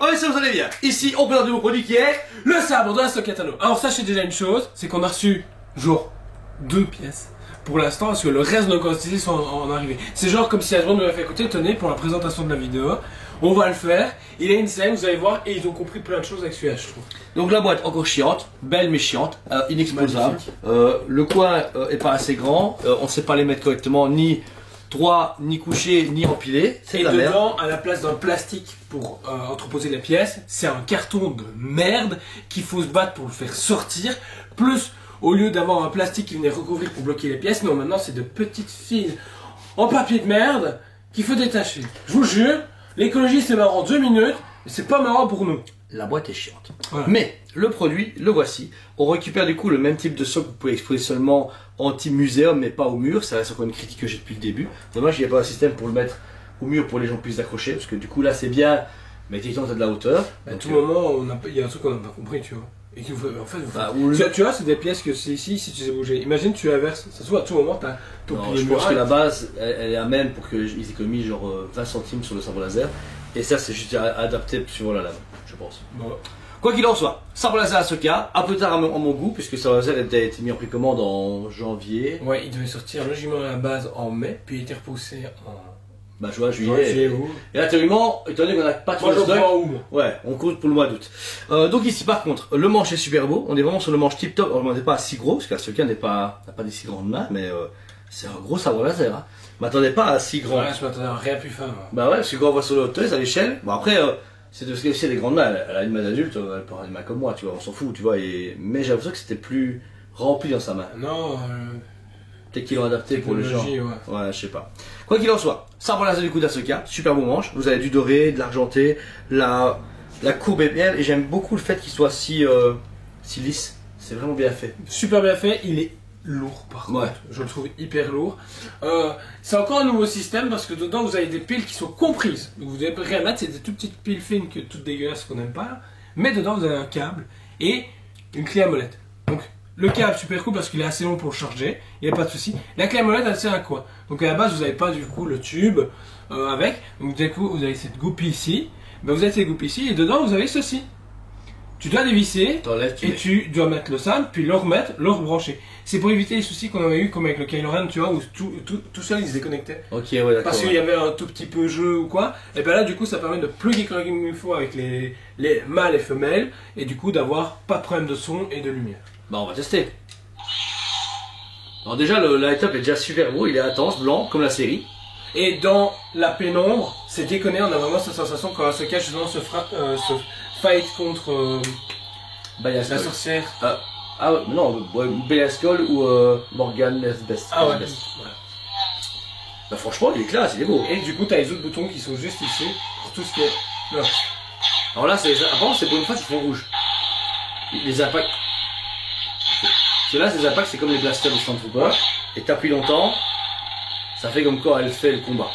oh, ça vous allez bien. Ici, on présente un nouveau produit qui est le sabre de la Sokatano. Alors sachez déjà une chose, c'est qu'on a reçu genre 2 pièces pour l'instant parce que le reste de nos quantités sont en arrivée. C'est genre comme si Hasbro nous l'a fait écouter, tenez, pour la présentation de la vidéo. On va le faire, il a une scène, vous allez voir, et ils ont compris plein de choses avec celui-là, je trouve. donc la boîte encore chiante, belle mais chiante, inexposable. Le coin est pas assez grand, on sait pas les mettre correctement, ni droit, ni couché, ni empilé. C'est Et de la merde. dedans, à la place d'un plastique pour entreposer les pièces, c'est un carton de merde qu'il faut se battre pour le faire sortir. Plus, au lieu d'avoir un plastique qui venait recouvrir pour bloquer les pièces, non, maintenant c'est de petites fils en papier de merde qu'il faut détacher. Je vous jure, l'écologie c'est marrant 2 minutes, mais c'est pas marrant pour nous. La boîte est chiante. Voilà. Mais le produit, le voici. On récupère du coup le même type de socle que vous pouvez exposer seulement anti-muséum, mais pas au mur. Ça reste encore une critique que j'ai depuis le début. Dommage qu'il n'y ait pas un système pour le mettre au mur pour que les gens puissent accrocher. Parce que du coup là c'est bien, mais techniquement t'as de la hauteur. À Donc, tout moment, il y a un truc qu'on n'a pas compris, tu vois. Et qu'il faut, en fait, bah, tu vois, c'est des pièces que c'est ici, si tu sais bouger. Imagine, tu inverses. Ça se voit, à tout moment, t'as ton non, pilier je pense mural. que la base, elle est à même pour qu'ils économisent genre 20 centimes sur le sabre laser. Et ça c'est juste adapté suivant la lame, je pense. Bon. Quoi qu'il en soit, sabre laser Asuka, un peu tard à mon goût, puisque sabre laser a été mis en précommande en janvier. Ouais, il devait sortir logiquement à la base en mai, puis il était repoussé en Bah juin, juillet. août. Et là théoriquement, étant donné qu'on n'a pas trop Moi, de j'en stock, prends où, moi. ouais, on compte pour le mois d'août. Donc ici par contre, le manche est super beau, on est vraiment sur le manche tip top, on n'est pas si gros, parce qu'Asuka n'a pas des si grandes mains, mais c'est un gros sabre laser. Hein. Je m'attendais pas à si grand. Ouais, je m'attendais à rien plus fin. Moi. Bah ouais, parce que quand on voit sur le hauteur, à l'échelle, bon après, c'est parce qu'elle a des grandes mains, elle a une main d'adulte, elle peut avoir une main comme moi, tu vois, on s'en fout, tu vois, mais j'ai l'impression que c'était plus rempli dans sa main. Non, Peut-être qu'ils l'ont adapté pour le genre. technologie, ouais. Ouais, je sais pas. Quoi qu'il en soit, sabre laser du coup d'Asuka, super beau manche. Vous avez du doré, de l'argenté, la courbe est bien et j'aime beaucoup le fait qu'il soit si lisse. C'est vraiment bien fait. Super bien fait, il est lourd par Ouais. contre. Je le trouve hyper lourd. C'est encore un nouveau système parce que dedans vous avez des piles qui sont comprises. Donc vous devez rien mettre, c'est des toutes petites piles fines que toutes dégueulasses qu'on n'aime pas. Mais dedans vous avez un câble et une clé à molette. Donc le câble super cool parce qu'il est assez long pour le charger, il n'y a pas de souci. La clé à molette elle sert à quoi? Donc à la base vous n'avez pas du coup le tube avec. Donc du coup vous avez cette goupille ici. Ben, vous avez cette goupille ici et dedans vous avez ceci. Tu dois dévisser T'enlèves, et mets. tu dois mettre le sable, puis le remettre, le rebrancher. C'est pour éviter les soucis qu'on avait eu comme avec le Kylo Ren, tu vois, où tout seul il se déconnectait. Ok, ouais, d'accord. Parce qu'il y avait un tout petit peu jeu ou quoi. Et bien là, du coup, ça permet de plugger comme il faut avec les mâles et femelles, et du coup d'avoir pas de problème de son et de lumière. Bah, on va tester. Alors, déjà, le light-up est déjà super beau, il est intense, blanc, comme la série. Et dans la pénombre, c'est déconné, on a vraiment cette sensation quand Asuka justement se fight contre Bah, il y a la sorcière. Ah, ouais, non, Belascol ou Morgan Nesbest. Ah ouais. Nesbest. Voilà. Bah, franchement, il est classe, il est beau. Et du coup, t'as les autres boutons qui sont juste ici pour tout ce qui est. Là. Alors là, avant, c'est pour une fois, ils font rouge. Les impacts. Parce que là, ces impacts, c'est comme les blasters de Stormtrooper. Et t'appuies longtemps, ça fait comme quand elle fait le combat.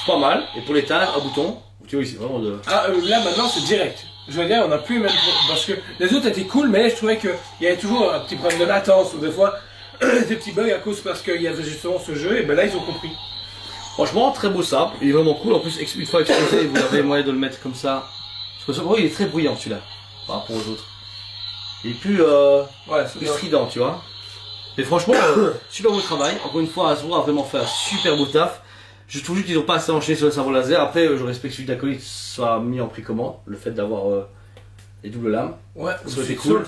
C'est pas mal. Et pour l'éteindre, un bouton. Tu vois, ici, vraiment de. Ah, là maintenant c'est direct. Je veux dire, on n'a plus même. Parce que les autres étaient cool, mais je trouvais qu'il y avait toujours un petit problème de latence ou des fois des petits bugs à cause parce qu'il y avait justement ce jeu. Et ben là, ils ont compris. Franchement, très beau sabre. Il est vraiment cool. En plus, une fois exposé, vous avez moyen de le mettre comme ça. Parce que il est très bruyant celui-là. Par rapport aux autres. Il est plus, Ouais, c'est plus bien. strident, tu vois. Mais franchement, super beau travail. Encore une fois, Hasbro a vraiment fait un super beau taf. Je trouve juste qu'ils n'ont pas assez enchaîné sur le sabre laser. Après, je respecte que celui d'Acolyte soit mis en précommande. Le fait d'avoir les doubles lames. Ouais, Ça, c'est c'est cool.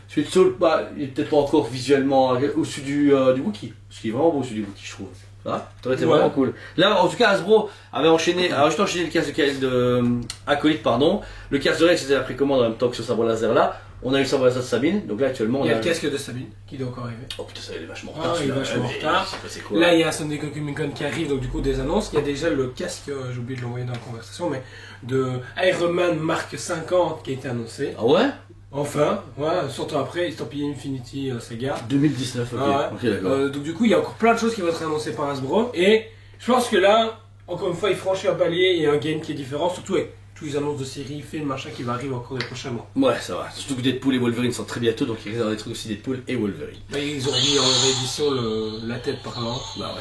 Celui de Soul, bah, il est peut-être pas encore visuellement au-dessus du Wookiee. Ce qui est vraiment beau, celui du Wookiee, je trouve. Ça aurait été Ouais. vraiment cool. Là, en tout cas, Hasbro avait enchaîné. Alors, juste enchaîné le casque de Acolyte, pardon. Le casque de Rex, c'était la précommande en même temps que ce sabre laser là. On a eu le sabre laser de Sabine. Donc là, actuellement, on Il y a a. le casque de Sabine qui doit encore arriver. Oh putain, ça il est vachement en Ah, retard. il est celui-là. vachement en Mais retard. c'est passé quoi, Là, il y a Sunday Comic Con qui arrive, donc du coup des annonces. Il y a déjà le casque, j'ai oublié de l'envoyer dans la conversation, mais de Iron Man Mark 50 qui a été annoncé. Ah ouais Enfin, voilà, surtout après, estampillé Infinity Saga. 2019, ok. Ah ouais. Ok, d'accord. Donc du coup, il y a encore plein de choses qui vont être annoncées par Hasbro. Et je pense que là, encore une fois, il franchit un palier, il y a un game qui est différent, surtout avec tous les annonces de séries, films, machin qui va arriver encore les prochains mois. Ouais, ça va. Surtout que Deadpool et Wolverine sont très bientôt, donc il y aura des trucs aussi Deadpool et Wolverine. Là, ils ont mis en réédition la tête parlante. Bah ouais.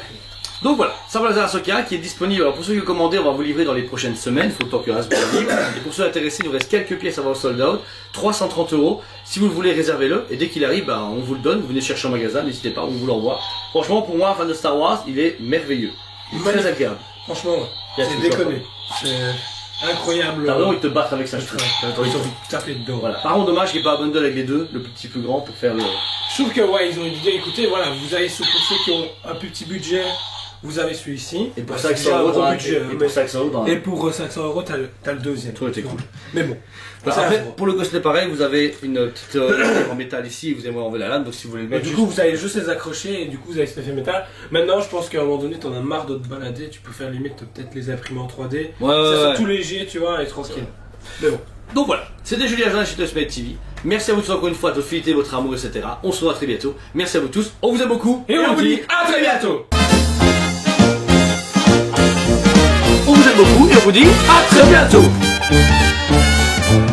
Donc voilà, Samurai Ahsoka qui est disponible. Alors pour ceux qui ont commandé, on va vous livrer dans les prochaines semaines, il faut le temps que Hasbro le livre. Et pour ceux intéressés, il nous reste quelques pièces avant le sold out, 330 €. Si vous le voulez, réservez-le. Et dès qu'il arrive, ben, on vous le donne, vous venez chercher en magasin, n'hésitez pas, on vous l'envoie. Franchement, pour moi, fan de Star Wars, il est merveilleux. Il est très agréable. Franchement, Il y a c'est tout déconné. C'est incroyable. T'as vraiment envie de te battre avec ça, je trouve. Ils ont envie de taper dedans. Voilà. Par contre, dommage qu'il n'y ait pas un bundle avec les deux, le petit plus grand pour faire le. Je trouve que ouais, ils ont dit écoutez, voilà, vous avez pour ceux qui ont un plus petit budget, vous avez celui-ci. Et pour Bah, 500 c'est un €, gros dans un- budget, et pour 500 € dans un- Et pour 500 €, t'as le deuxième. Tout était cool. Mais bon. Voilà, Ça, après, pour le Ghostly pareil, vous avez une petite en métal ici, vous aimez enlever la lame, donc si vous voulez le Mais mettre du juste- coup, vous allez juste les accrocher et du coup, vous avez cet effet métal. Maintenant, je pense qu'à un moment donné, t'en as marre de te balader. Tu peux faire limite peut-être les imprimer en 3D. Ouais, Ça ouais, soit ouais. tout léger, tu vois, et tranquille. Mais bon. Donc voilà, c'était Julien Jean chez Tosmed TV. Merci à vous tous encore une fois de fidélité, votre amour, etc. On se revoit très bientôt. Merci à vous tous, on vous aime beaucoup Et on vous dit à très bientôt. On vous aime beaucoup et on vous dit à très bientôt.